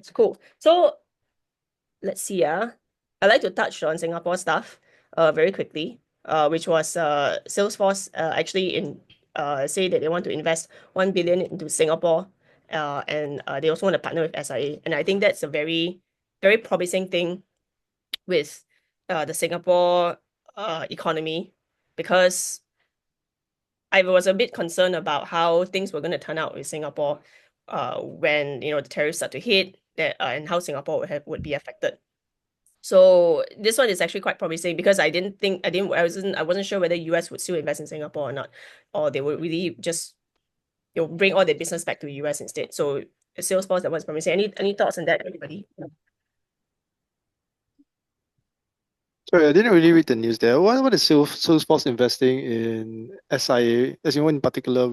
It's cool. So let's see. I'd like to touch on Singapore stuff very quickly, which was Salesforce actually say that they want to invest 1 billion into Singapore, and they also want to partner with SIA. And I think that's a very, very promising thing with the Singapore economy, because I was a bit concerned about how things were going to turn out with Singapore when the tariffs start to hit that and how Singapore would be affected. So this one is actually quite promising, because I wasn't sure whether US would still invest in Singapore or not, or they would really just bring all their business back to US instead. So Salesforce, that one's promising. Any thoughts on that, everybody? Sorry, I didn't really read the news there. What is Salesforce investing in SIA? As in one in particular,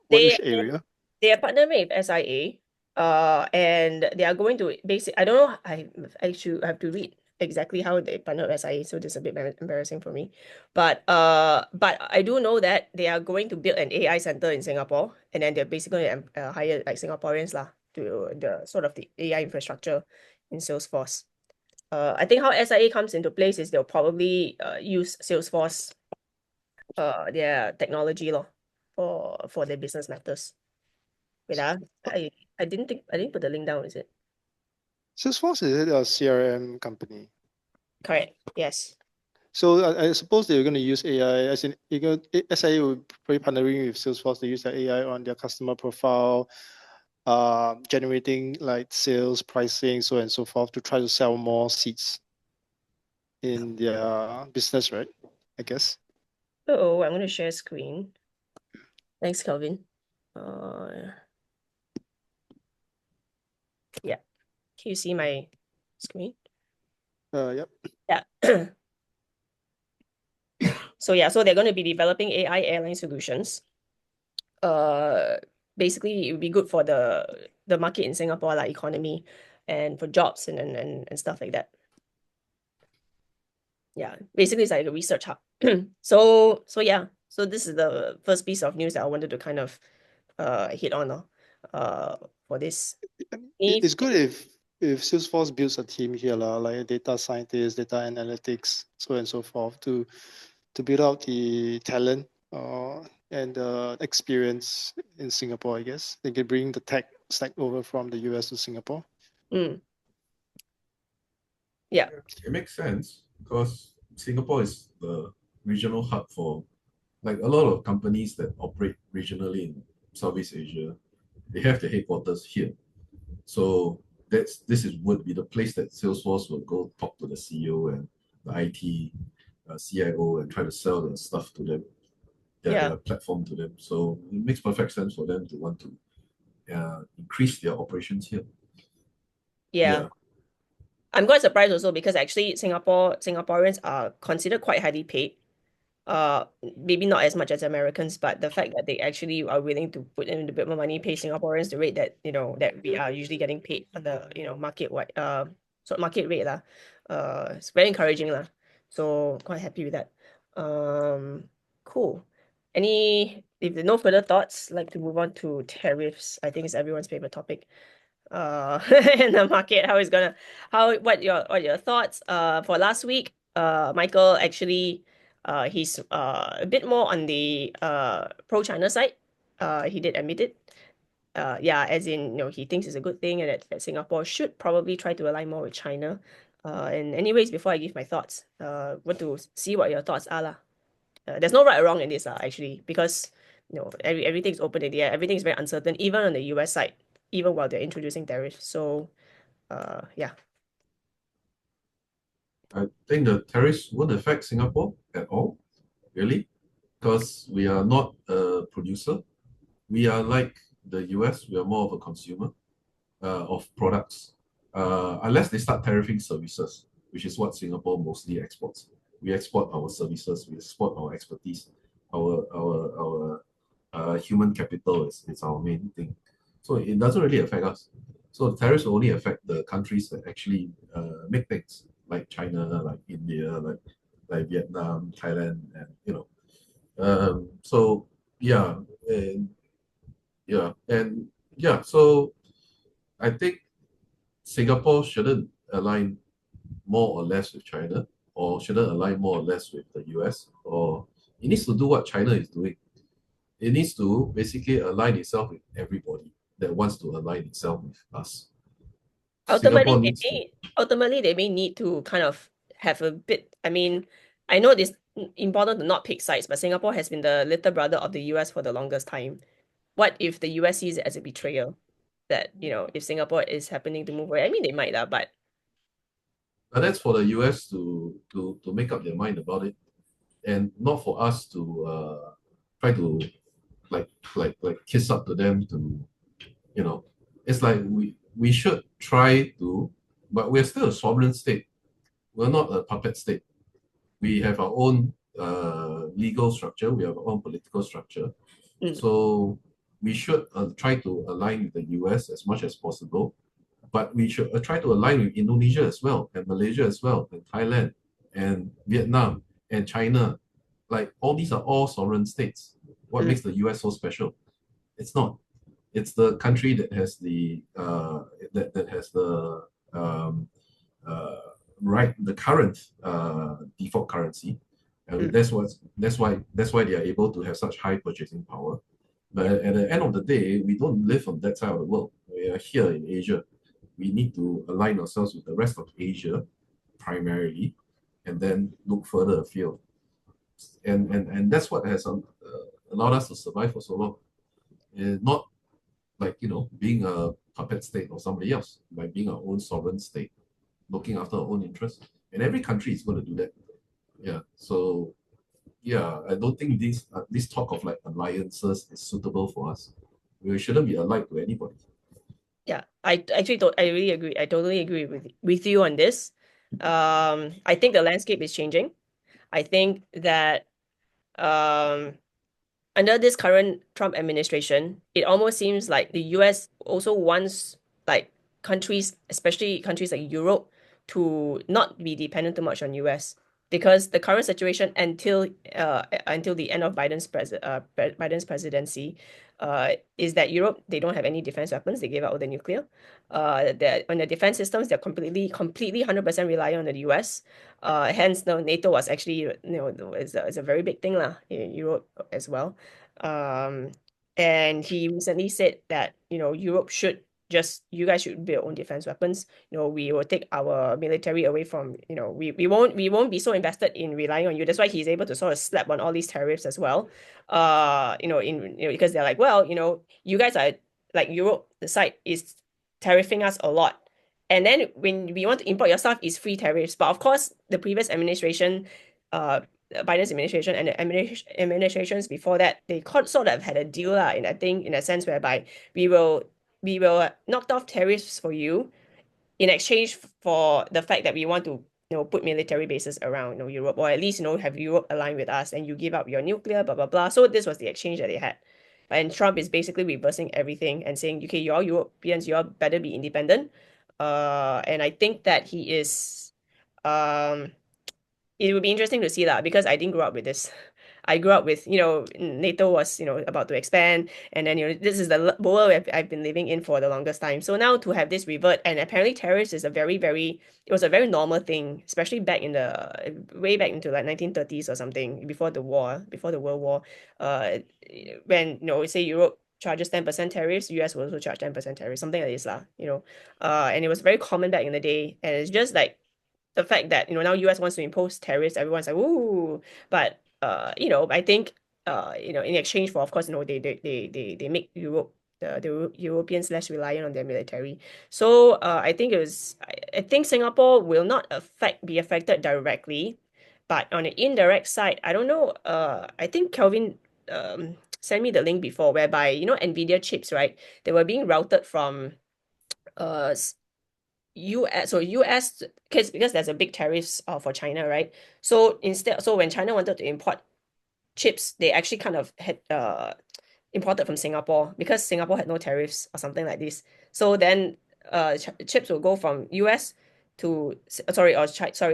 They which area? they are partnering with SIA, and they are going to I don't know. I should have to read exactly how they partner with SIA, so this is a bit embarrassing for me. But I do know that they are going to build an AI center in Singapore, and then they're basically going to hire like Singaporeans lah to the sort of the AI infrastructure in Salesforce. I think how SIA comes into place is they'll probably use Salesforce their technology law for their business matters. Wait, I didn't put the link down, is it? Salesforce is a CRM company. Correct. Yes. So I suppose they're going to use AI, as in SIA will be partnering with Salesforce to use their AI on their customer profile, generating like sales, pricing, so on and so forth, to try to sell more seats in their business, right? I guess. Oh, I'm going to share screen. Thanks, Kelvin. Yeah. Can you see my screen? Yep. Yeah. So they're going to be developing AI airline solutions. Basically it would be good for the market in Singapore, like economy, and for jobs and stuff like that. Yeah, basically it's like a research hub. So this is the first piece of news that I wanted to kind of hit on for this. It's good if Salesforce builds a team here, like data scientists, data analytics, so on and so forth, to build out the talent and the experience in Singapore, I guess. They can bring the tech stack over from the US to Singapore. Yeah. It makes sense because Singapore is the regional hub for like a lot of companies that operate regionally in Southeast Asia. They have their headquarters here. So this would be the place that Salesforce will go talk to the CEO and the IT CIO and try to sell their stuff to them, their platform to them. So it makes perfect sense for them to want to increase their operations here. Yeah. I'm quite surprised also, because actually Singaporeans are considered quite highly paid. Maybe not as much as Americans, but the fact that they actually are willing to put in a bit more money, pay Singaporeans the rate that that we are usually getting paid on the market market rate lah. It's very encouraging lah. So quite happy with that. Cool. If there are no further thoughts, I'd like to move on to tariffs. I think it's everyone's favorite topic. In the market, what your thoughts for last week? Michael actually he's a bit more on the pro China side. He did admit it. As in, he thinks it's a good thing, and that Singapore should probably try to align more with China. And anyways, before I give my thoughts, want to see what your thoughts are lah. There's no right or wrong in this actually, because everything's open in the air, everything's very uncertain, even on the US side, even while they're introducing tariffs. So yeah. I think the tariffs won't affect Singapore at all, really, because we are not a producer. We are like the US, we are more of a consumer of products, unless they start tariffing services, which is what Singapore mostly exports. We export our services, we export our expertise, our human capital is our main thing. So it doesn't really affect us. So the tariffs only affect the countries that actually make things, like China, like India, like Vietnam, Thailand, and so so I think Singapore shouldn't align more or less with China, or shouldn't align more or less with the US, or it needs to do what China is doing. It needs to basically align itself with everybody that wants to align itself with us. Ultimately, Singapore needs to. they may need to kind of have a bit. I mean, I know it's important to not pick sides, but Singapore has been the little brother of the US for the longest time. What if the US sees it as a betrayal? That, if Singapore is happening to move away, I mean, they might, but But that's for the US to make up their mind about it, and not for us to try to like kiss up to them to, it's like we should try to, but we're still a sovereign state. We're not a puppet state. We have our own legal structure. We have our own political structure. So we should try to align with the US as much as possible. But we should try to align with Indonesia as well, and Malaysia as well, and Thailand, and Vietnam, and China. Like, all these are all sovereign states. What makes the US so special? It's not. It's the country that has the the current default currency, and that's why they are able to have such high purchasing power. But at the end of the day, we don't live on that side of the world. We are here in Asia. We need to align ourselves with the rest of Asia primarily, and then look further afield. And that's what has allowed us to survive for so long. Not like, being a puppet state or somebody else, by being our own sovereign state, looking after our own interests. And every country is going to do that. Yeah. So yeah, I don't think this talk of like alliances is suitable for us. We shouldn't be allied to anybody. Yeah, I actually don't. I really agree. I totally agree with you on this. I think the landscape is changing. I think that under this current Trump administration, it almost seems like the US also wants like countries, especially countries like Europe, to not be dependent too much on US, because the current situation until the end of Biden's presidency, is that Europe, they don't have any defense weapons. They gave out all the nuclear. On the defense systems, they're completely 100% reliant on the US. Hence, the NATO was actually, is a very big thing lah in Europe as well. And he recently said that, you guys should build your own defense weapons. We will take our military away from, we won't be so invested in relying on you. That's why he's able to sort of slap on all these tariffs as well. Because they're like, well, you guys are like Europe, the side is tariffing us a lot. And then when we want to import your stuff, it's free tariffs. But of course, the previous administration, Biden's administration and the administrations before that, they sort of had a deal in a sense whereby we will knock off tariffs for you in exchange for the fact that we want to put military bases around Europe, or at least have Europe align with us, and you give up your nuclear, blah blah blah. So this was the exchange that they had. And Trump is basically reversing everything and saying, okay, you all Europeans, you all better be independent. And I think that he is it would be interesting to see that, because I didn't grow up with this. I grew up with, NATO was, about to expand, and then, this is the world I've been living in for the longest time. So now to have this revert, and apparently tariffs is it was a very normal thing, especially way back into like 1930s or something, before the World War. When, say Europe charges 10% tariffs, US will also charge 10% tariffs, something like this lah, and it was very common back in the day. And it's just like the fact that now US wants to impose tariffs, everyone's like, ooh. But I think in exchange for, of course, they make Europe, the Europeans, less reliant on their military. So I think Singapore will not be affected directly, but on the indirect side, I don't know. I think Kelvin sent me the link before, whereby Nvidia chips, right? They were being routed from uh US, because there's a big tariffs for China, right? So when China wanted to import chips, they actually kind of had imported from Singapore, because Singapore had no tariffs or something like this. So then chips will go from US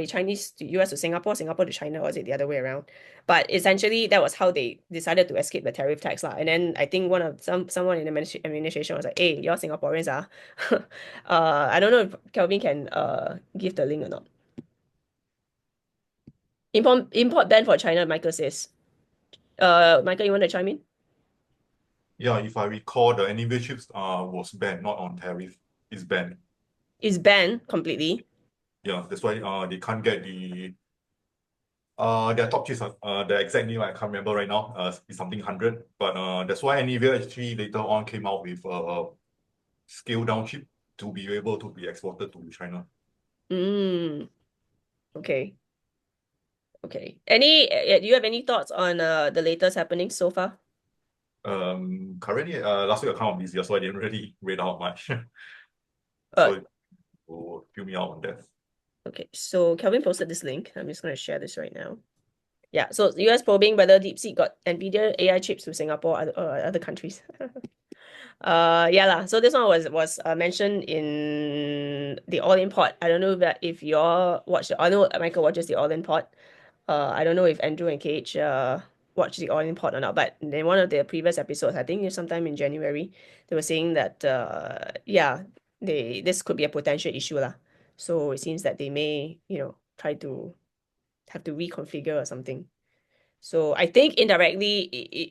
Chinese to US to Singapore, Singapore to China, or was it the other way around? But essentially, that was how they decided to escape the tariff tax lah. And then I think someone in the administration was like, "Hey, you're Singaporeans, ah." I don't know if Kelvin can give the link or not. Import ban for China, Michael says. Michael, you want to chime in? Yeah, if I recall, the anyway chips was banned, not on tariff. It's banned. It's banned completely. Yeah, that's why they can't get their top chips the exact name I can't remember right now. It's something 100. But that's why anyway actually later on came out with a scaled down chip to be able to be exported to China. Okay. Okay. Do you have any thoughts on the latest happenings so far? Currently, last week I kind of busy, so I didn't really read out much. Uh, So it will fill me out on that. Okay, so Kelvin posted this link. I'm just going to share this right now. Yeah, so US probing whether DeepSeek got NVIDIA AI chips to Singapore or other countries. Yeah lah. So this one was mentioned in the All In Pod. I don't know if you all watched it. I know Michael watches the All In Pod. I don't know if Andrew and KH watched the All In Pod or not, but in one of their previous episodes, I think sometime in January, they were saying that yeah, this could be a potential issue lah. So it seems that they may, try to have to reconfigure or something. So I think indirectly,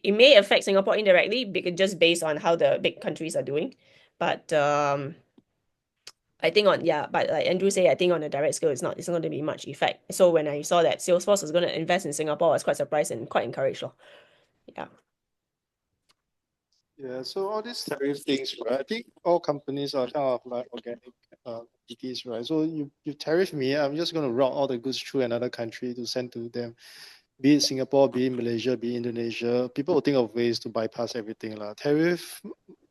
it may affect Singapore indirectly because just based on how the big countries are doing. But I think but like Andrew say, I think on a direct scale, it's not going to be much effect. So when I saw that Salesforce was going to invest in Singapore, I was quite surprised and quite encouraged. Yeah. Yeah, so all these tariff things, right? I think all companies are kind of like organic entities, right? So you tariff me, I'm just going to route all the goods through another country to send to them. Be it Singapore, be it Malaysia, be it Indonesia, people will think of ways to bypass everything. Tariff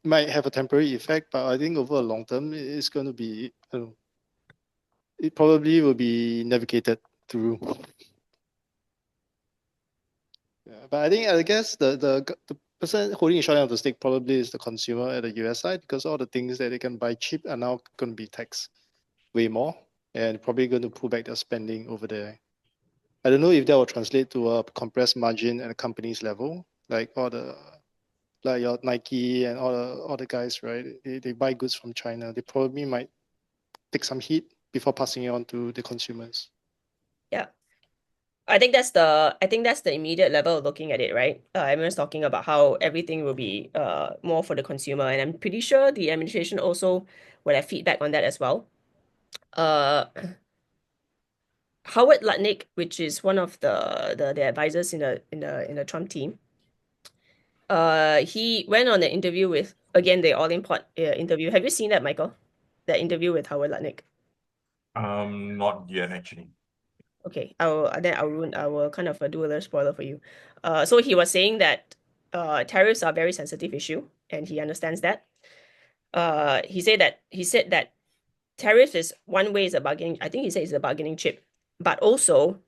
might have a temporary effect, but I think over a long term, it's going to be, it probably will be navigated through. Yeah, but I guess the person holding a short end of the stick probably is the consumer at the US side, because all the things that they can buy cheap are now going to be taxed way more and probably going to pull back their spending over there. I don't know if that will translate to a compressed margin at a company's level, like your Nike and all the guys, right? They buy goods from China. They probably might take some heat before passing it on to the consumers. Yeah. I think that's the immediate level of looking at it, right? Everyone's talking about how everything will be more for the consumer, and I'm pretty sure the administration also will have feedback on that as well. Howard Lutnick, which is one of the advisors in the Trump team, he went on an interview with, again, the All In Pod interview. Have you seen that, Michael? That interview with Howard Lutnick? Not yet actually. Okay, I will kind of do a little spoiler for you. So he was saying that tariffs are a very sensitive issue, and he understands that. He said that tariff is one way is a bargaining. I think he said it's a bargaining chip, but also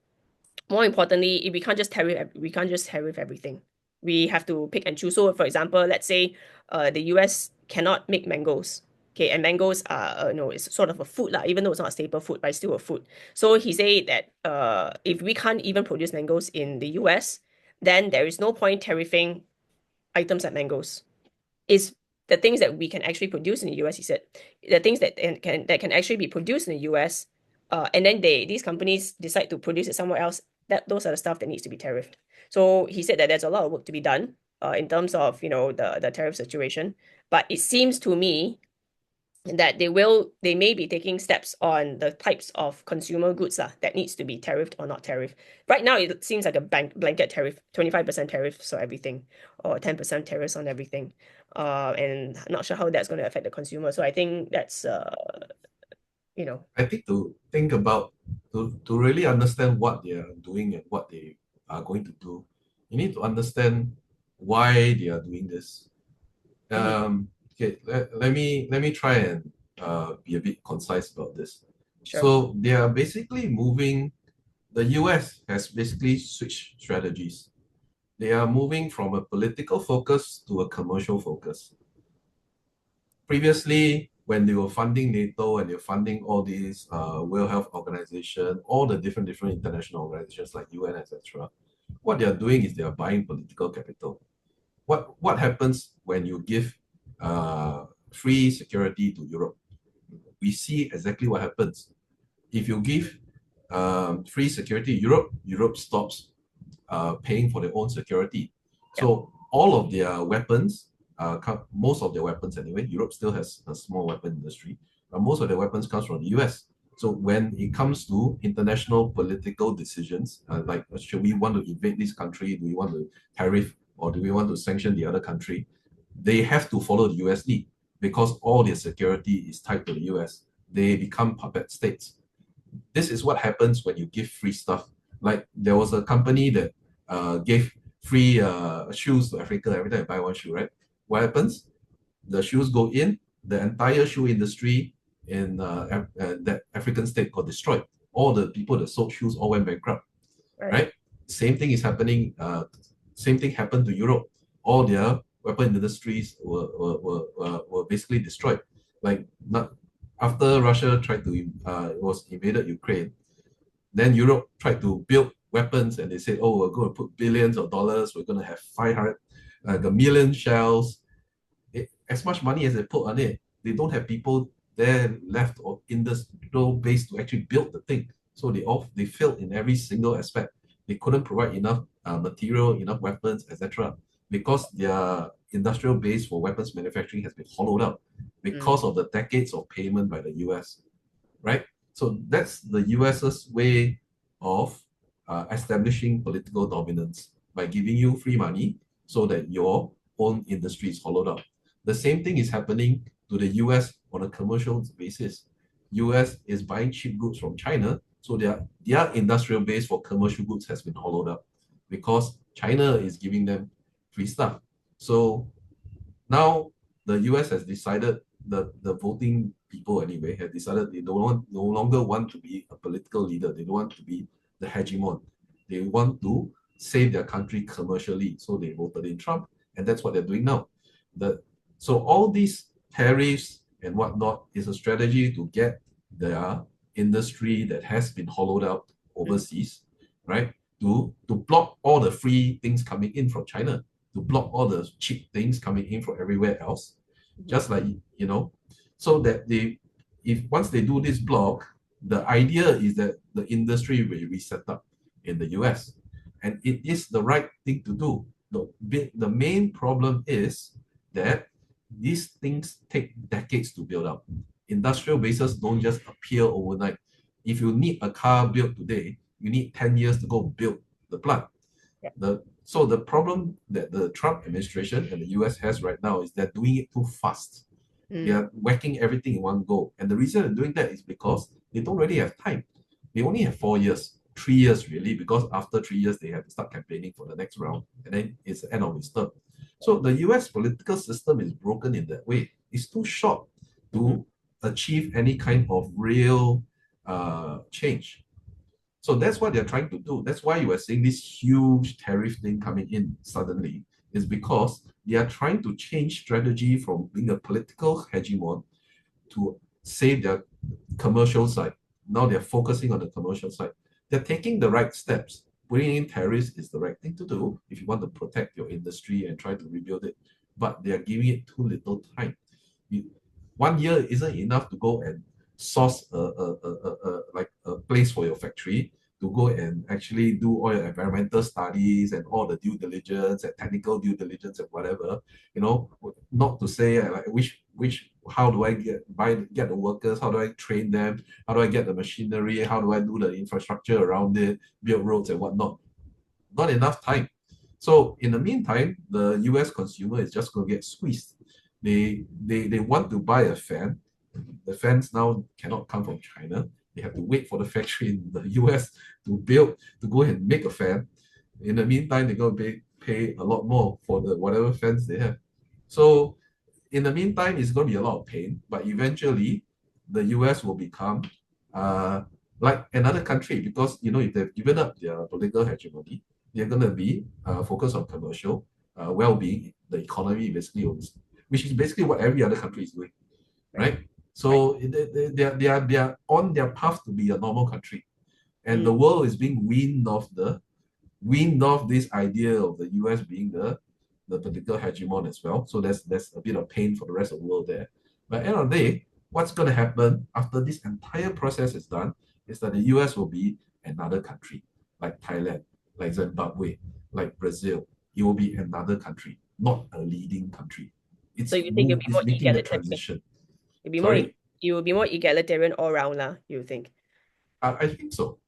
more importantly, we can't just tariff everything. We have to pick and choose. So, for example, let's say the US cannot make mangoes. Okay, and mangoes are it's sort of a food lah, even though it's not a staple food, but it's still a food. So he said that if we can't even produce mangoes in the US, then there is no point tariffing items like mangoes. It's the things that we can actually produce in the US, he said. The things that can actually be produced in the US, and then these companies decide to produce it somewhere else, those are the stuff that needs to be tariffed. So he said that there's a lot of work to be done in terms of the tariff situation. But it seems to me that they may be taking steps on the types of consumer goods that needs to be tariffed or not tariffed. Right now, it seems like a blanket tariff, 25% tariffs on everything, or 10% tariffs on everything. And I'm not sure how that's going to affect the consumer. So I think that's I think to think about to really understand what they are doing and what they are going to do, you need to understand why they are doing this. Okay, let me try and be a bit concise about this. Sure. So they are basically moving. The US has basically switched strategies. They are moving from a political focus to a commercial focus. Previously, when they were funding NATO and they're funding all these World Health Organization, all the different international organizations like UN, etc., what they are doing is they are buying political capital. What happens when you give free security to Europe? We see exactly what happens. If you give free security to Europe stops paying for their own security. So all of their weapons, most of their weapons anyway, Europe still has a small weapon industry, but most of their weapons comes from the US. So when it comes to international political decisions, like should we want to invade this country, do we want to tariff, or do we want to sanction the other country, they have to follow the US lead because all their security is tied to the US. They become puppet states. This is what happens when you give free stuff. Like there was a company that gave free shoes to Africa every time you buy one shoe, right? What happens? The shoes go in, the entire shoe industry in that African state got destroyed. All the people that sold shoes all went bankrupt, right? Same thing is happening. Same thing happened to Europe. All their weapon industries were basically destroyed. Like not after Russia tried to was invaded Ukraine, then Europe tried to build weapons and they said, oh, we're going to put billions of dollars, we're going to have 500 a million shells. As much money as they put on it, they don't have people there left or industrial base to actually build the thing. So they failed in every single aspect. They couldn't provide enough material, enough weapons, etc. because their industrial base for weapons manufacturing has been hollowed out because of the decades of payment by the US, right? So that's the US's way of establishing political dominance by giving you free money so that your own industry is hollowed out. The same thing is happening to the US on a commercial basis. US is buying cheap goods from China, so their industrial base for commercial goods has been hollowed out because China is giving them free stuff. So now the US has decided, the voting people anyway have decided they no longer want to be a political leader. They don't want to be the hegemon. They want to save their country commercially. So they voted in Trump, and that's what they're doing now. So all these tariffs and whatnot is a strategy to get their industry that has been hollowed out overseas, right? To block all the free things coming in from China, to block all the cheap things coming in from everywhere else. Just like, so that once they do this block, the idea is that the industry will be set up in the US. And it is the right thing to do. The main problem is that these things take decades to build up. Industrial bases don't just appear overnight. If you need a car built today, you need 10 years to go build the plant. So the problem that the Trump administration and the US has right now is they're doing it too fast. They are whacking everything in one go. And the reason they're doing that is because they don't really have time. They only have 4 years, 3 years really, because after 3 years, they have to start campaigning for the next round. And then it's the end of his term. So the US political system is broken in that way. It's too short to achieve any kind of real change. So that's what they're trying to do. That's why you are seeing this huge tariff thing coming in suddenly, is because they are trying to change strategy from being a political hegemon to save their commercial side. Now they're focusing on the commercial side. They're taking the right steps. Putting in tariffs is the right thing to do if you want to protect your industry and try to rebuild it. But they are giving it too little time. 1 year isn't enough to go and source a place for your factory, to go and actually do all your environmental studies and all the due diligence and technical due diligence and whatever, not to say how do I get the workers, how do I train them, how do I get the machinery, how do I do the infrastructure around it, build roads and whatnot. Not enough time. So in the meantime, the US consumer is just going to get squeezed. They want to buy a fan. The fans now cannot come from China. They have to wait for the factory in the US to go and make a fan. In the meantime, they're going to pay a lot more for the whatever fans they have. So in the meantime, it's going to be a lot of pain, but eventually the US will become like another country, because if they've given up their political hegemony, they're going to be focused on commercial well-being, the economy basically, which is basically what every other country is doing, right? So they are on their path to be a normal country. And the world is being weaned off this idea of the US being the political hegemon as well. So there's a bit of pain for the rest of the world there. But at the end of the day, what's going to happen after this entire process is done is that the US will be another country, like Thailand, like Zimbabwe, like Brazil. It will be another country, not a leading country. So you think it'll be more making the egalitarian? transition. It will be more egalitarian all round, lah, you think? I think so.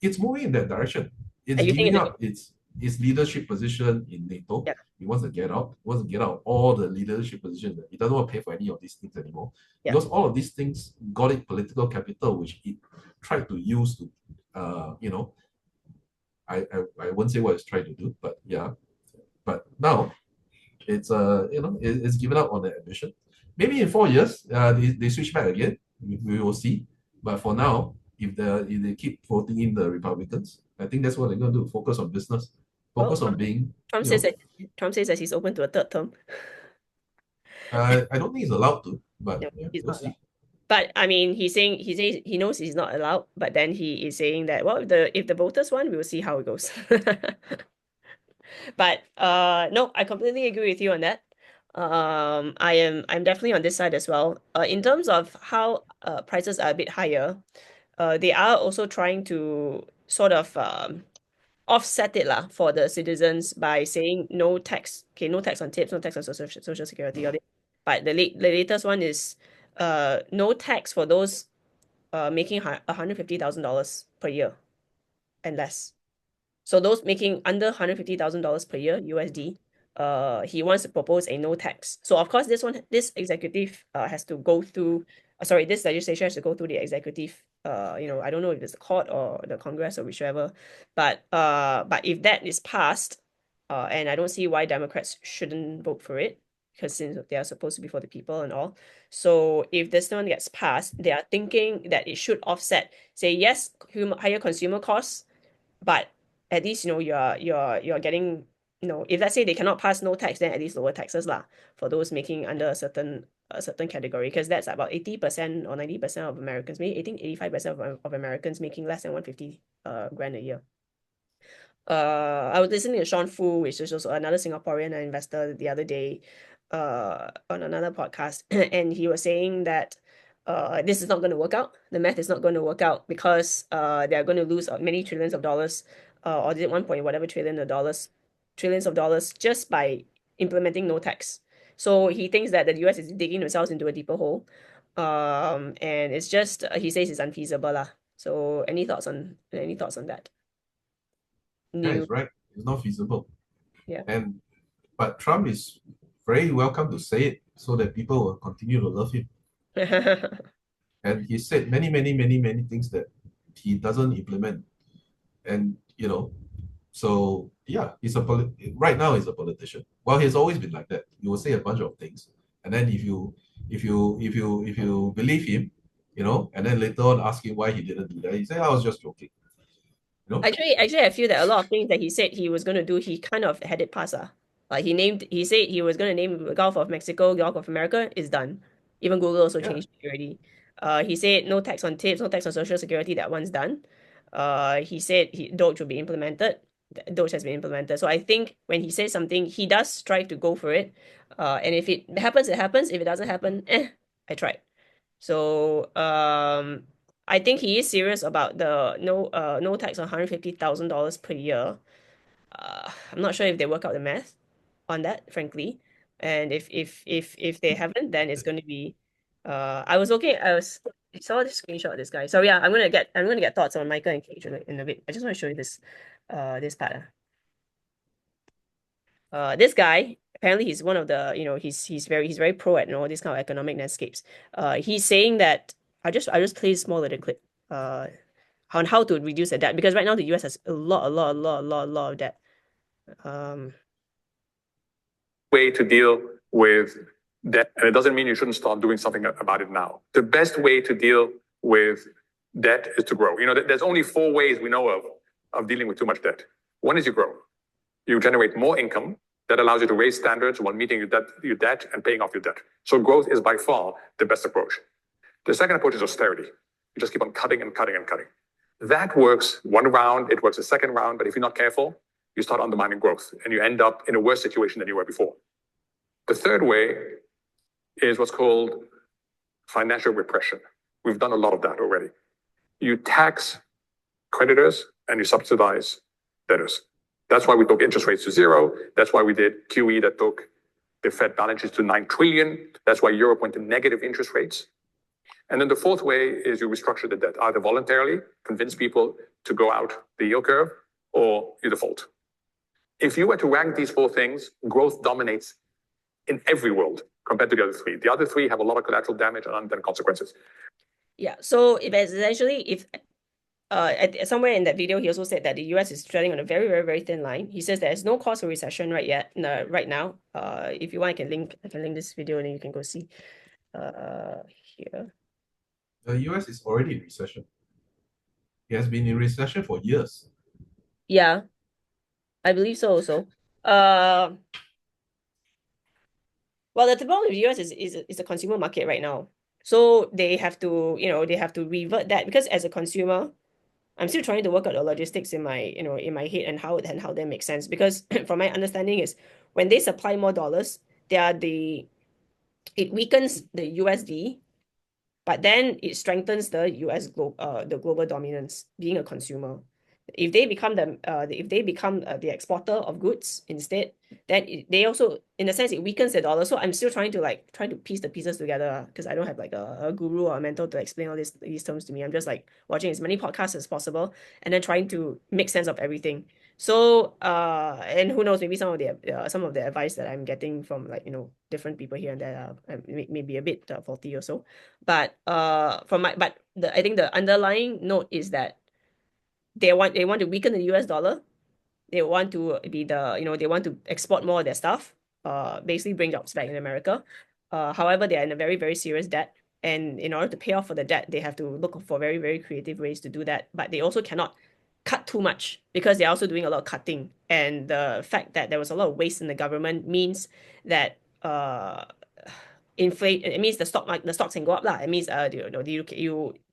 It's moving in that direction. It's And you think giving up its leadership position in NATO. Yeah. He wants to get out. He wants to get out of all the leadership positions. He doesn't want to pay for any of these things anymore. Yeah. Because all of these things got it political capital, which it tried to use to, I won't say what it's trying to do, but yeah. But now it's it's given up on the ambition. Maybe in 4 years, they switch back again. We will see. But for now, if they keep voting in the Republicans, I think that's what they're going to do. Focus on business. Focus on being. Trump says that he's open to a third term. I don't think he's allowed to, but No, yeah, he's we'll not see. allowed. But I mean, he says he knows he's not allowed, but then he is saying that, well, if the voters want, we will see how it goes. But no, I completely agree with you on that. I'm definitely on this side as well. In terms of how prices are a bit higher, they are also trying to sort of offset it lah for the citizens by saying no tax. Okay, no tax on tips, no tax on social security. But the latest one is no tax for those making $150,000 per year and less. So those making under $150,000 per year USD, he wants to propose a no tax. So of course, this executive has to go through. This legislation has to go through the executive. I don't know if it's the court or the Congress or whichever, but if that is passed, and I don't see why Democrats shouldn't vote for it, because since they are supposed to be for the people and all. So if this one gets passed, they are thinking that it should offset. Say yes, higher consumer costs, but at least you're getting, if let's say they cannot pass no tax, then at least lower taxes lah for those making under a certain category, because that's about 80% or 90% of Americans, maybe 85% of Americans making less than 150 grand a year. I was listening to Sean Fu, which is also another Singaporean investor, the other day on another podcast, and he was saying that this is not going to work out. The math is not going to work out because they are going to lose many trillions of dollars, or is it 1 point whatever trillions of dollars just by implementing no tax. So he thinks that the US is digging themselves into a deeper hole, and it's just he says it's unfeasible lah. So any thoughts on that? Yeah, he's right. It's not feasible. Yeah. But Trump is very welcome to say it so that people will continue to love him. And he said many things that he doesn't implement. And so yeah, right now he's a politician. Well, he's always been like that. He will say a bunch of things, and then if you believe him, and then later on ask him why he didn't do that, he say, I was just joking. Actually, I feel that a lot of things that he said he was going to do, he kind of had it pass. He said he was going to name the Gulf of Mexico, Gulf of America is done. Even Google also changed it already. He said no tax on tips, no tax on social security, that one's done. He said Doge will be implemented. Doge has been implemented. So I think when he says something, he does try to go for it. And if it happens, it happens. If it doesn't happen, I tried. So I think he is serious about the no tax on $150,000 per year. I'm not sure if they work out the math on that, frankly. And if they haven't, then it's going to be. I saw this screenshot of this guy. So yeah, I'm gonna get thoughts on Michael and KH in a bit. I just want to show you this part. This guy, apparently he's one of the, he's very pro at all these kind of economic landscapes. He's saying that I just play a small little clip on how to reduce the debt, because right now the US has a lot of debt. Way to deal with debt, and it doesn't mean you shouldn't start doing something about it now. The best way to deal with debt is to grow. There's only 4 ways we know of dealing with too much debt. One is you grow. You generate more income that allows you to raise standards while meeting your debt and paying off your debt. So growth is by far the best approach. The second approach is austerity. You just keep on cutting and cutting and cutting. That works one round, it works a second round, but if you're not careful, you start undermining growth and you end up in a worse situation than you were before. The third way is what's called financial repression. We've done a lot of that already. You tax creditors and you subsidize debtors. That's why we took interest rates to zero. That's why we did QE that took the Fed balance sheets to 9 trillion. That's why Europe went to negative interest rates. And then the fourth way is you restructure the debt, either voluntarily, convince people to go out the yield curve, or you default. If you were to rank these four things, growth dominates in every world compared to the other three. The other three have a lot of collateral damage and unintended consequences. Yeah, so if essentially, somewhere in that video, he also said that the US is treading on a very, very, very thin line. He says there's no cause for recession right now. If you want, I can link this video and then you can go see. Here. The US is already in recession. It has been in recession for years. Yeah, I believe so also. Well, the problem with the US is a consumer market right now. So they have to, revert that, because as a consumer, I'm still trying to work out the logistics in my head and how that makes sense. Because from my understanding is when they supply more dollars, it weakens the USD, but then it strengthens the the global dominance, being a consumer. If they become the exporter of goods instead, then they also, in a sense, it weakens the dollar. So I'm still trying to piece the pieces together, because I don't have like a guru or a mentor to explain all these terms to me. I'm just like watching as many podcasts as possible and then trying to make sense of everything. So and who knows, maybe some of the advice that I'm getting from different people here and there may be a bit faulty also. But I think the underlying note is that they want to weaken the US dollar. They want to be they want to export more of their stuff, basically bring jobs back in America. However, they are in a very, very serious debt. And in order to pay off for the debt, they have to look for very, very creative ways to do that. But they also cannot cut too much, because they're also doing a lot of cutting. And the fact that there was a lot of waste in the government means that inflate. It means the stocks can go up lah. It means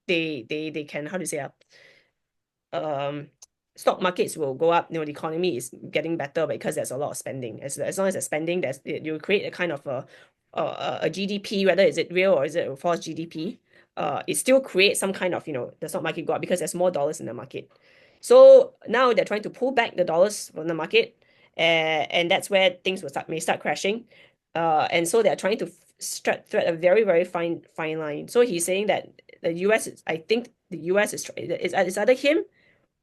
they can, how to say, stock markets will go up. The economy is getting better because there's a lot of spending. As long as there's spending, you create a kind of a GDP, whether is it real or is it a false GDP. It still creates some kind of the stock market go up because there's more dollars in the market. So now they're trying to pull back the dollars from the market, and that's where things may start crashing. And so they're trying to thread a very, very fine line. So he's saying that the US I think the US it's either him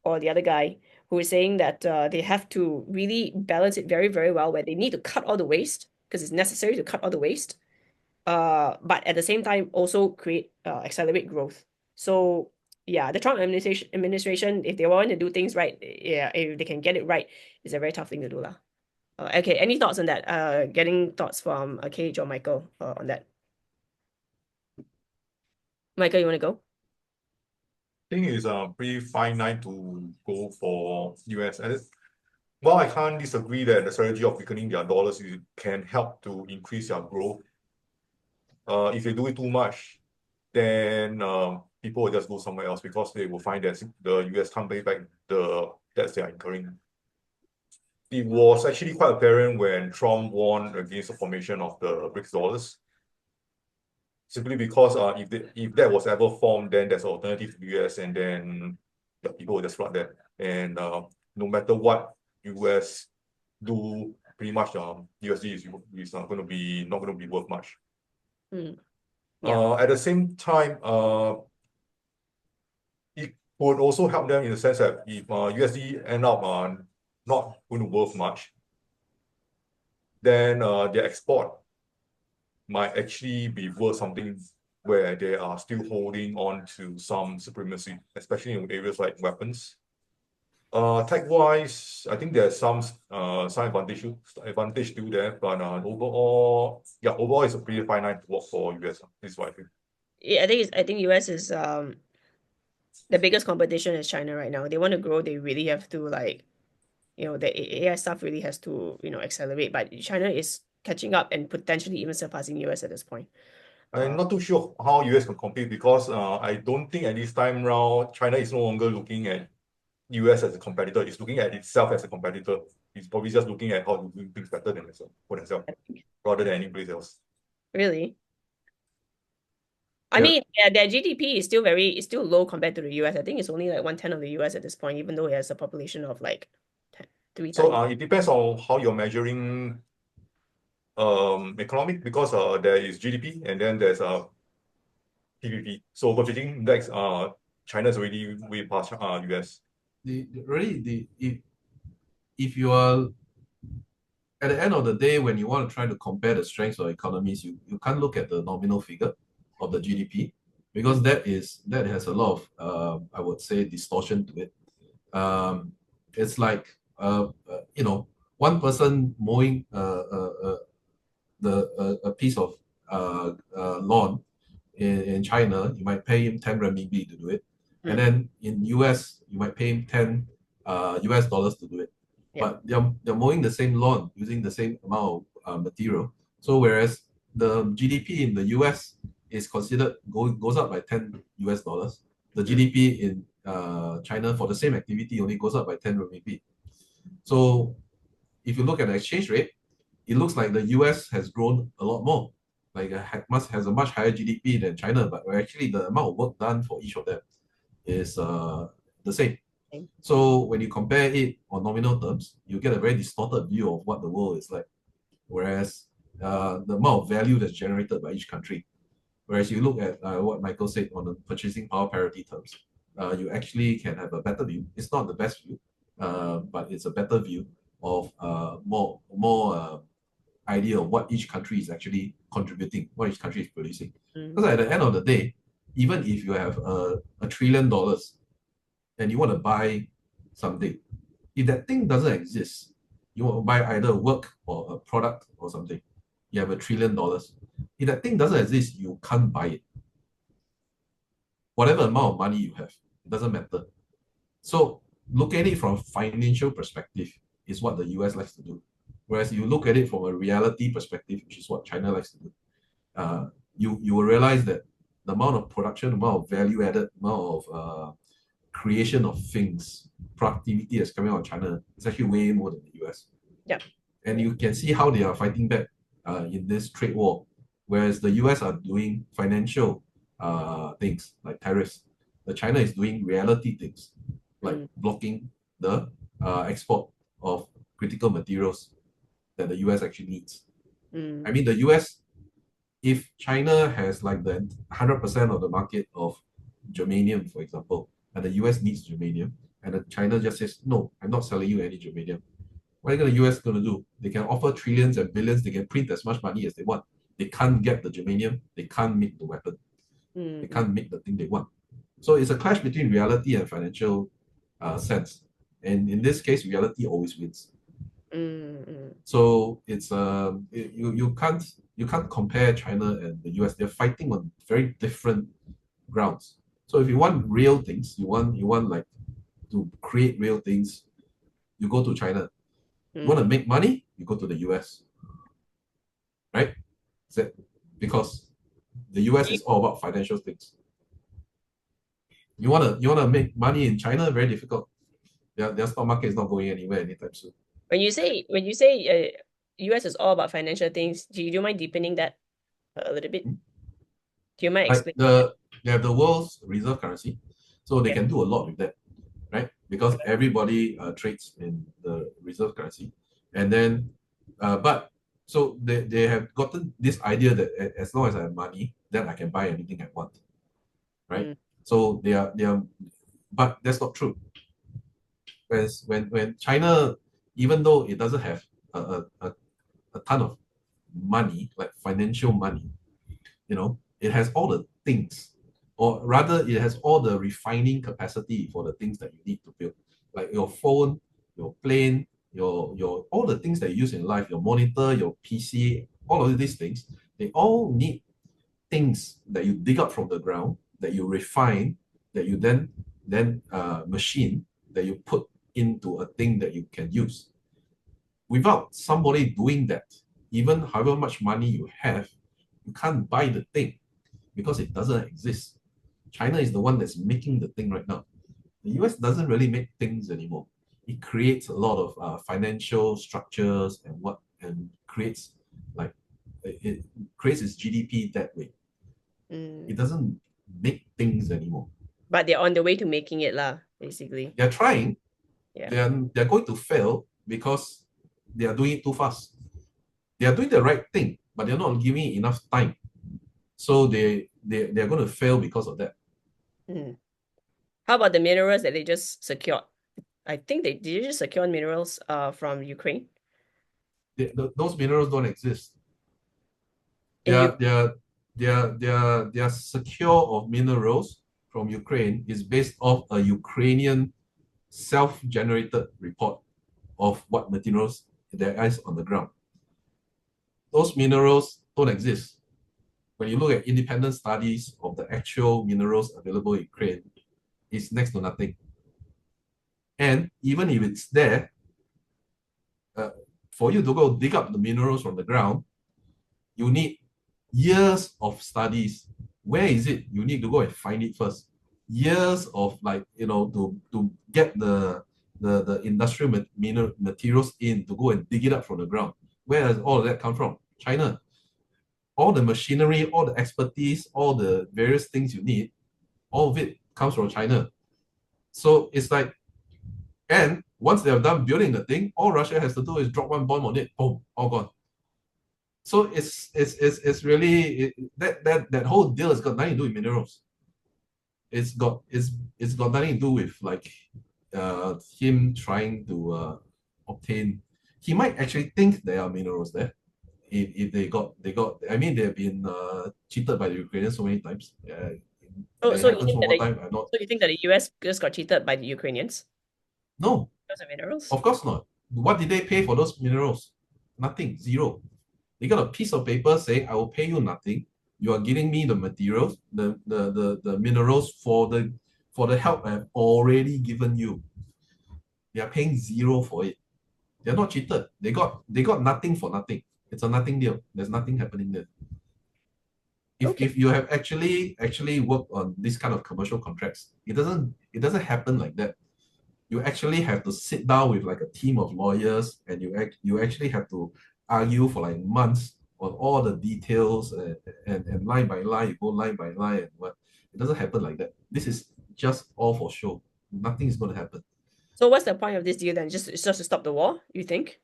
or the other guy who is saying that they have to really balance it very, very well, where they need to cut all the waste because it's necessary to cut all the waste, but at the same time also accelerate growth. So yeah, the Trump administration, if they want to do things right, if they can get it right, it's a very tough thing to do lah. Okay, any thoughts on that? Getting thoughts from KH or Michael on that. Michael, you want to go? I think it's a pretty fine line to go for US. While I can't disagree that the strategy of weakening their dollars can help to increase their growth, if they do it too much, then people will just go somewhere else because they will find that the US can't pay back the debts they are incurring. It was actually quite apparent when Trump won against the formation of the BRICS dollars. Simply because if that was ever formed, then there's an alternative to the US, and then the people will just flood that. And no matter what US do, pretty much USD is not going to be worth much. Yeah. At the same time, it would also help them in the sense that if USD end up not going to worth much, then their export might actually be worth something where they are still holding on to some supremacy, especially in areas like weapons. Tech-wise, I think there's some advantage to there, but overall it's a pretty fine line to walk for US. This is what I think. Yeah, I think US is the biggest competition is China right now. They want to grow, they really have to the AI stuff really has to accelerate. But China is catching up and potentially even surpassing US at this point. I'm not too sure how US can compete because I don't think at this time round China is no longer looking at US as a competitor. It's looking at itself as a competitor. It's probably just looking at how to do things better than itself for themselves rather than anybody else. Really? I Yeah. mean, their GDP is still low compared to the US. I think it's only like 1/10 of the US at this point, even though it has a population of like 3 So times. it depends on how you're measuring economic because there is GDP and then there's PPP. So purchasing index China's already way past US. If you are at the end of the day, when you want to try to compare the strengths of economies, you can't look at the nominal figure of the GDP because that has a lot of I would say distortion to it. It's like one person mowing a piece of lawn in China, you might pay him 10 renminbi to do it, and then in US you might pay him 10 US dollars to do it. But they're mowing the same lawn using the same amount of material. So whereas the GDP in the US is considered goes up by 10 US dollars, the GDP in China for the same activity only goes up by 10 renminbi. So if you look at the exchange rate, it looks like the US has grown a lot more. Like has a much higher GDP than China, but actually the amount of work done for each of them is the same. So when you compare it on nominal terms, you get a very distorted view of what the world is like. Whereas the amount of value that's generated by each country. Whereas you look at what Michael said on the purchasing power parity terms, you actually can have a better view. It's not the best view, but it's a better view of more idea of what each country is actually contributing, what each country is producing. Because at the end of the day, even if you have $1 trillion and you want to buy something, if that thing doesn't exist, you want to buy either work or a product or something, you have $1 trillion. If that thing doesn't exist, you can't buy it. Whatever amount of money you have, it doesn't matter. So look at it from a financial perspective is what the US likes to do. Whereas you look at it from a reality perspective, which is what China likes to do, you will realize that the amount of production, the amount of value added, the amount of creation of things, productivity that's coming out of China is actually way more than the US. Yeah. And you can see how they are fighting back in this trade war, whereas the US are doing financial things like tariffs. The China is doing reality things like blocking the export of critical materials that the US actually needs. I mean, the US, if China has like the 100% of the market of germanium, for example, and the US needs germanium, and China just says, no, I'm not selling you any germanium. What are the US going to do? They can offer trillions and billions, they can print as much money as they want. They can't get the germanium, they can't make the weapon. They can't make the thing they want. So it's a clash between reality and financial sense. And in this case, reality always wins. So it's you can't compare China and the US. They're fighting on very different grounds. So if you want real things, you want like to create real things, you go to China. You want to make money, you go to the US. Right? Because the US is all about financial things. You wanna make money in China, very difficult. Their stock market is not going anywhere anytime soon. When you say US is all about financial things, do you mind deepening that a little bit? Do you mind explaining? They have the world's reserve currency, so they can do a lot with that, right? Because everybody trades in the reserve currency, and then but so they have gotten this idea that as long as I have money, then I can buy anything I want, right? So they are, but that's not true. Whereas when China, even though it doesn't have a ton of money, like financial money, it has all the things, or rather it has all the refining capacity for the things that you need to build, like your phone, your plane, your all the things that you use in life, your monitor, your PC, all of these things, they all need things that you dig up from the ground, that you refine, that you then machine, that you put into a thing that you can use. Without somebody doing that, even however much money you have, you can't buy the thing. because it doesn't exist. China is the one that's making the thing right now. The US doesn't really make things anymore. It creates a lot of financial structures and creates like it creates its GDP that way. It doesn't make things anymore. But they're on the way to making it lah, basically. They're trying. Yeah. They're going to fail because they are doing it too fast. They are doing the right thing, but they're not giving it enough time. So they're going to fail because of that. How about the minerals that they just secured? I think did you just secure minerals from Ukraine? Those minerals don't exist. Their secure of minerals from Ukraine is based off a Ukrainian self-generated report of what materials there is on the ground. Those minerals don't exist. When you look at independent studies of the actual minerals available in Ukraine, it's next to nothing. And even if it's there, for you to go dig up the minerals from the ground, you need years of studies. Where is it? You need to go and find it first. Years of to get the industrial materials in to go and dig it up from the ground. Where does all of that come from? China. All the machinery, all the expertise, all the various things you need, all of it comes from China. So it's like, and once they have done building the thing, all Russia has to do is drop one bomb on it, boom, all gone. So it's really that whole deal has got nothing to do with minerals. It's got nothing to do with like him trying to obtain. He might actually think there are minerals there. If they got, I mean, they've been cheated by the Ukrainians so many times. So you think that the US just got cheated by the Ukrainians? No. Because of minerals? Of course not. What did they pay for those minerals? Nothing. Zero. They got a piece of paper saying, I will pay you nothing. You are giving me the materials, the minerals for the help I have already given you. They are paying zero for it. They're not cheated. They got nothing for nothing. It's a nothing deal. There's nothing happening there. If you have actually worked on this kind of commercial contracts, it doesn't happen like that. You actually have to sit down with like a team of lawyers, and you actually have to argue for like months on all the details and line by line, you go line by line and what. It doesn't happen like that. This is just all for show. Nothing is going to happen. So what's the point of this deal then? Just to stop the war, you think?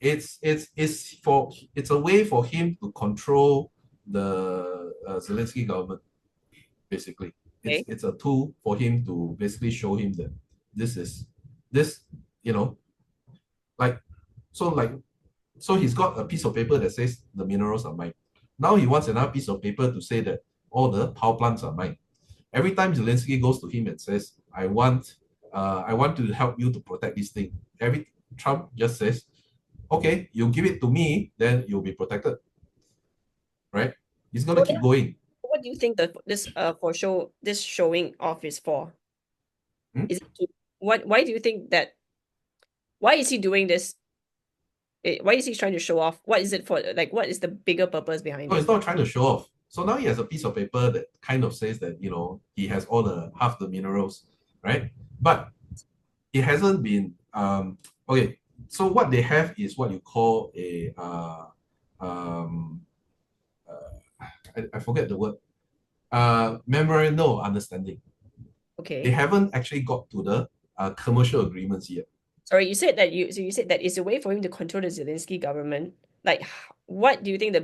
It's a way for him to control the Zelensky government, basically. It's a tool for him to basically show him that so he's got a piece of paper that says the minerals are mine. Now he wants another piece of paper to say that all the power plants are mine. Every time Zelensky goes to him and says, I want to help you to protect this thing, Trump just says, okay, you give it to me, then you'll be protected. Right? He's gonna keep going. What do you think that this showing off is for? Is it why do you think that? Why is he doing this? Why is he trying to show off? What is it for? Like, what is the bigger purpose behind it? No, it's not trying to show off. So now he has a piece of paper that kind of says that, he has half the minerals, right? But it hasn't been okay. So what they have is what you call a I forget the word. Memorandum of understanding. Okay. They haven't actually got to the commercial agreements yet. Sorry, you said that it's a way for him to control the Zelensky government. Like, what do you think the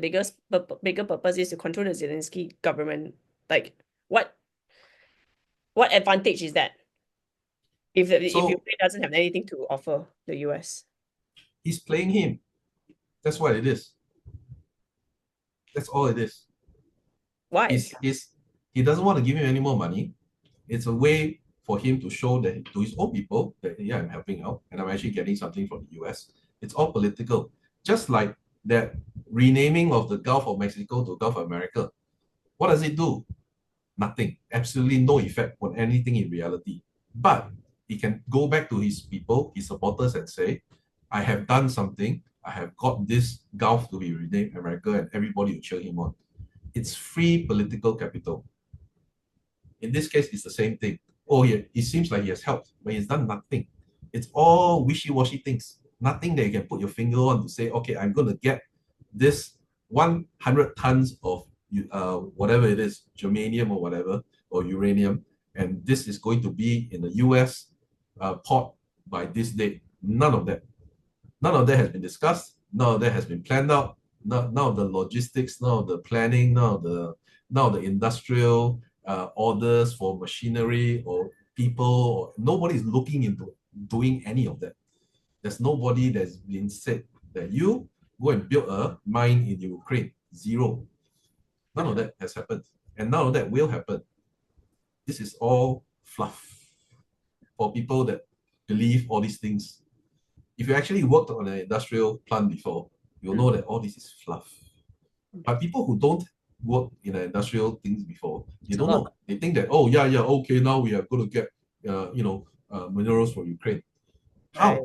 bigger purpose is to control the Zelensky government? Like, what advantage is that? If Ukraine doesn't have anything to offer the US, he's playing him. That's what it is. That's all it is. Why? He doesn't want to give him any more money. It's a way for him to show that to his own people that, yeah, I'm helping out and I'm actually getting something from the US. It's all political. Just like that renaming of the Gulf of Mexico to Gulf of America. What does it do? Nothing. Absolutely no effect on anything in reality. But he can go back to his people, his supporters, and say, I have done something. I have got this Gulf to be renamed America, and everybody will cheer him on. It's free political capital. In this case, it's the same thing. Oh, yeah, it seems like he has helped, but he's done nothing. It's all wishy-washy things. Nothing that you can put your finger on to say, okay, I'm going to get this 100 tons of whatever it is, germanium or whatever, or uranium, and this is going to be in the US port by this date. None of that. None of that has been discussed. None of that has been planned out. None of the logistics, none of the planning, none of the industrial orders for machinery or people. Nobody's looking into doing any of that. There's nobody that's been said that you go and build a mine in Ukraine. Zero. None of that has happened. And none of that will happen. This is all fluff for people that believe all these things. If you actually worked on an industrial plant before, you'll know that all this is fluff. But people who don't work in an industrial things before, they don't know. They think that, oh yeah, okay, now we are going to get minerals from Ukraine. How? Right.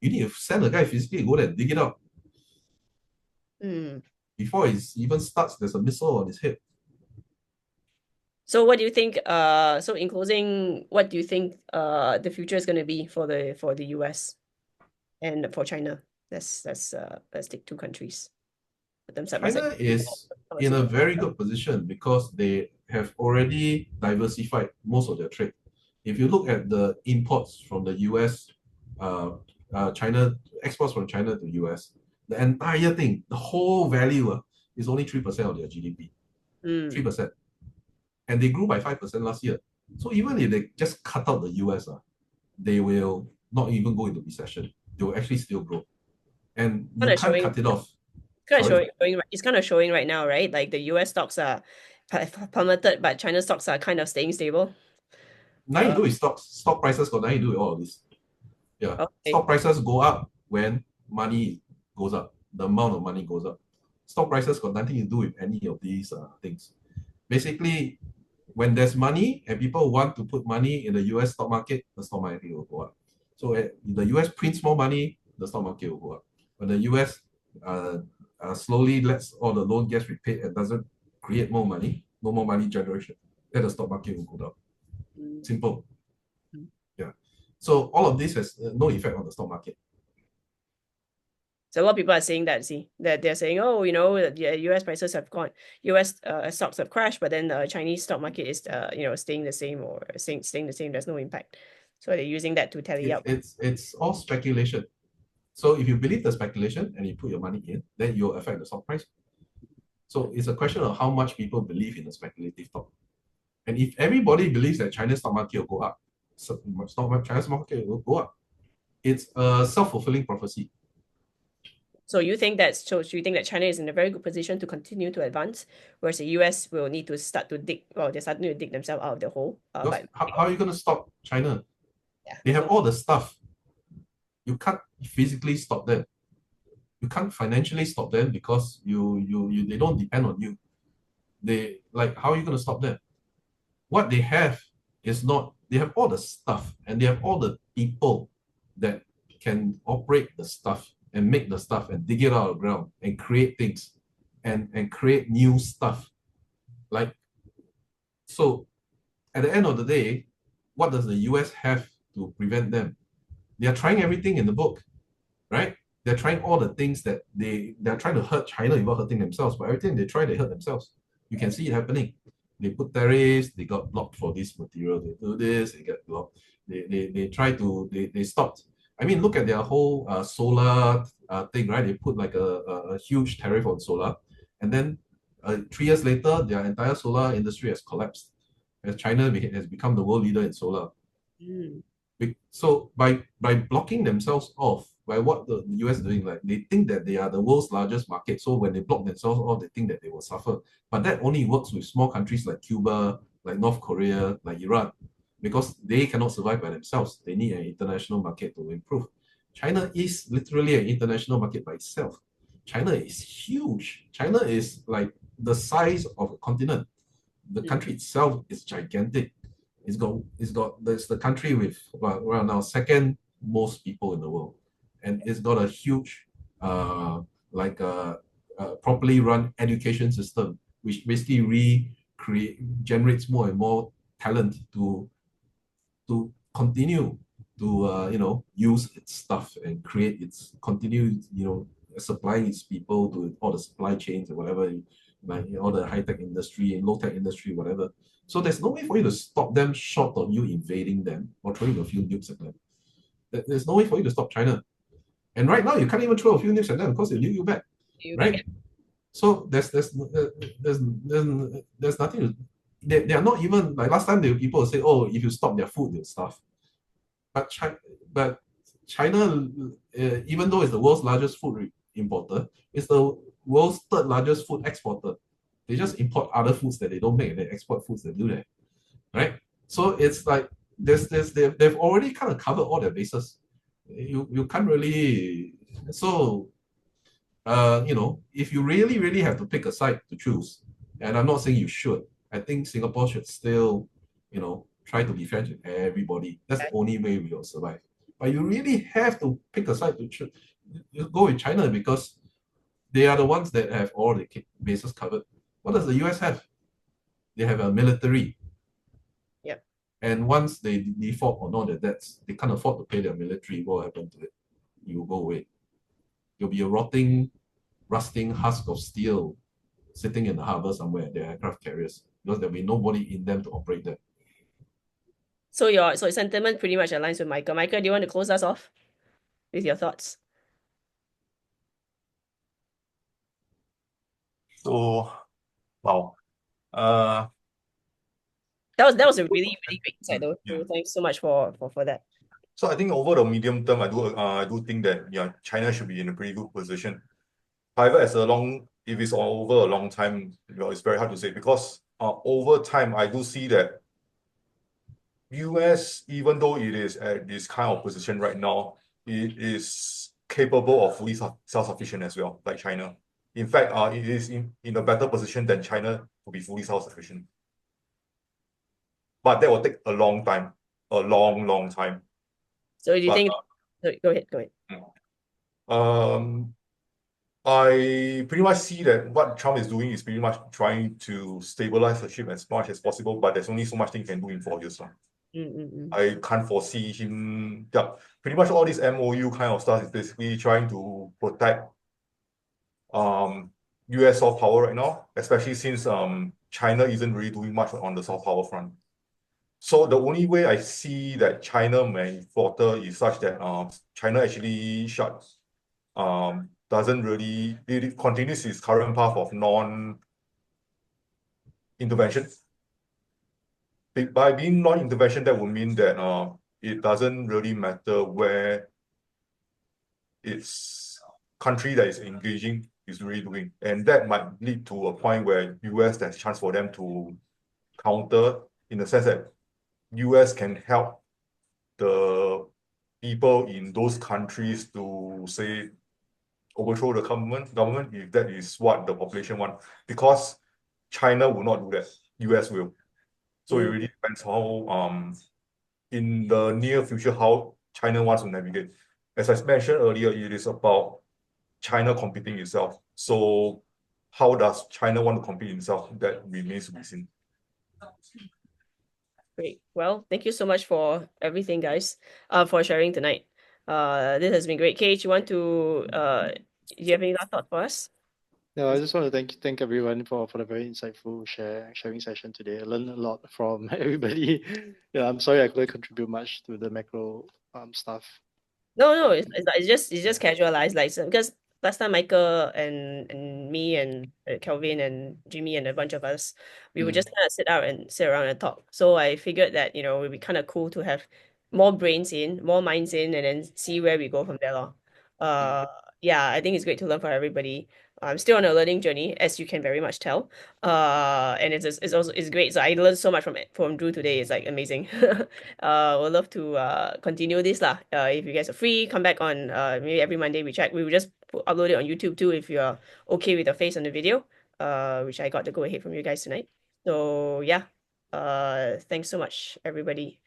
You need to send a guy physically go there and dig it out. Before it even starts, there's a missile on his head. So what do you think? So in closing, what do you think the future is going to be for the US and for China? Let's take two countries. China is in a very good position because they have already diversified most of their trade. If you look at the imports from the US, China exports from China to US, the entire thing, the whole value is only 3% of their GDP. 3%. And they grew by 5% last year. So even if they just cut out the US, they will not even go into recession. They will actually still grow. And you can't cut it off. It's kind of showing right now, right? Like the US stocks are plummeted, but China stocks are kind of staying stable. Nothing to do with stocks. Stock prices got nothing to do with all of this. Yeah. Okay. Stock prices go up when money goes up. The amount of money goes up. Stock prices got nothing to do with any of these things. Basically, when there's money and people want to put money in the US stock market, the stock market will go up. So if the US prints more money, the stock market will go up. When the US slowly lets all the loan gets repaid and doesn't create more money, no more money generation, then the stock market will go down. Simple. Yeah. So all of this has no effect on the stock market. So a lot of people are saying that, that they're saying, oh, US prices have gone, US stocks have crashed, but then the Chinese stock market is, staying the same or staying the same. There's no impact. So they're using that to tally up. It's all speculation. So if you believe the speculation and you put your money in, then you'll affect the stock price. So it's a question of how much people believe in the speculative talk. And if everybody believes that China's stock market will go up, China's stock market will go up. It's a self-fulfilling prophecy. So you think that China is in a very good position to continue to advance, whereas the US will need to start to dig, well, they're starting to dig themselves out of the hole. How are you going to stop China? Yeah, they have all the stuff. You can't physically stop them. You can't financially stop them because they don't depend on you. How are you going to stop them? What they have is not, they have all the stuff and they have all the people that can operate the stuff and make the stuff and dig it out of the ground and create things and create new stuff. So at the end of the day, what does the US have to prevent them? They are trying everything in the book, right? They're trying all the things that they're trying to hurt China without hurting themselves, but everything they try, they hurt themselves. You can see it happening. They put tariffs, they got blocked for this material, they do this, they get blocked. They stopped. I mean, look at their whole solar thing, right? They put like a huge tariff on solar. And then 3 years later, their entire solar industry has collapsed as China has become the world leader in solar. So by blocking themselves off, by what the US is doing, like they think that they are the world's largest market. So when they block themselves off, they think that they will suffer. But that only works with small countries like Cuba, like North Korea, like Iran, because they cannot survive by themselves. They need an international market to improve. China is literally an international market by itself. China is huge. China is like the size of a continent. The country itself is gigantic. It's the country with around now second most people in the world, and it's got a huge properly run education system which basically generates more and more talent to continue to use its stuff and create its continue supplying its people to all the supply chains or whatever, like all the high-tech industry and low-tech industry, whatever. So there's no way for you to stop them short of you invading them or throwing a few nukes at them. There's no way for you to stop China. And right now you can't even throw a few nukes at them because they nuke you back. Right? So there's nothing to, they are not even like last time. There were people who say, oh, if you stop their food, they'll starve. But China, even though it's the world's largest food importer, it's the world's third largest food exporter. They just import other foods that they don't make and they export foods that do that, right? So it's like they've already kind of covered all their bases. You can't really. So if you really have to pick a side to choose, and I'm not saying you should, I think Singapore should still, try to be friends with everybody. That's the only way we will survive. But you really have to pick a side to choose. You go with China because they are the ones that have all the bases covered. What does the US have? They have a military. Yep. And once they default on all their debts, they can't afford to pay their military. What will happen to it? You will go away. You'll be a rusting husk of steel sitting in the harbor somewhere, their aircraft carriers, because there'll be nobody in them to operate them. So your sentiment pretty much aligns with Michael. Michael, do you want to close us off with your thoughts? So, wow. That was a really great insight though. Yeah. So thanks so much for that. So I think over the medium term, I do think that China should be in a pretty good position. However, if it's over a long time, it's very hard to say because over time I do see that US, even though it is at this kind of position right now, it is capable of fully self-sufficient as well, like China. In fact, it is in a better position than China to be fully self-sufficient. But that will take a long time, a long time. So do you think? Go ahead. I pretty much see that what Trump is doing is pretty much trying to stabilize the ship as much as possible, but there's only so much thing he can do in 4 years. I can't foresee him. Yeah, pretty much all this MOU kind of stuff is basically trying to protect US soft power right now, especially since China isn't really doing much on the soft power front. So the only way I see that China may falter is such that China actually doesn't really, it continues its current path of non-intervention. By being non-intervention, that would mean that it doesn't really matter where its country that is engaging is really doing. And that might lead to a point where US, there's a chance for them to counter in the sense that US can help the people in those countries to, say, overthrow the government if that is what the population want. Because China will not do that, US will. So it really depends how, in the near future, how China wants to navigate. As I mentioned earlier, it is about China competing itself. So how does China want to compete itself? That remains to be seen. Great. Well, thank you so much for everything, guys, for sharing tonight. This has been great. KH, you want to do you have any last thoughts for us? No, I just want to thank everyone for the very insightful sharing session today. I learned a lot from everybody. Yeah, I'm sorry I couldn't contribute much to the macro stuff. No, it's just casualized, like because last time Michael and me and Kelvin and Jimmy and a bunch of us, we would just kind of sit around and talk. So I figured that it would be kind of cool to have more minds in, and then see where we go from there. Yeah, I think it's great to learn from everybody. I'm still on a learning journey, as you can very much tell. And it's great. So I learned so much from Dru today. It's like amazing. We'll love to continue this lah. If you guys are free, come back on maybe every Monday we check. We will just upload it on YouTube too if you're okay with the face on the video. Which I got to go ahead from you guys tonight. So yeah. Thanks so much, everybody.